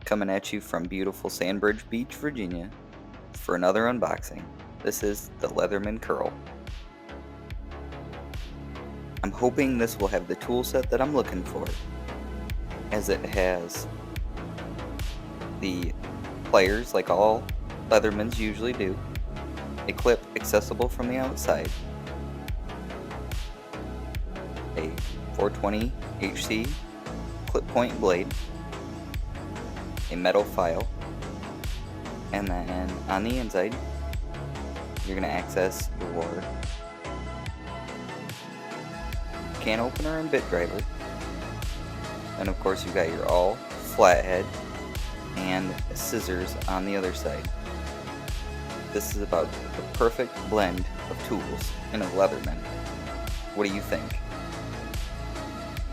coming at you from beautiful Sandbridge Beach, Virginia, for another unboxing. This is the Leatherman Curl. I'm hoping this will have the tool set that I'm looking for, as it has the pliers like all Leathermans usually do, a clip accessible from the outside, a 420 HC clip point blade, a metal file, and then on the inside you're going to access your can opener and bit driver, and of course you've got your all flathead and scissors on the other side. This is about the perfect blend of tools in a Leatherman. What do you think?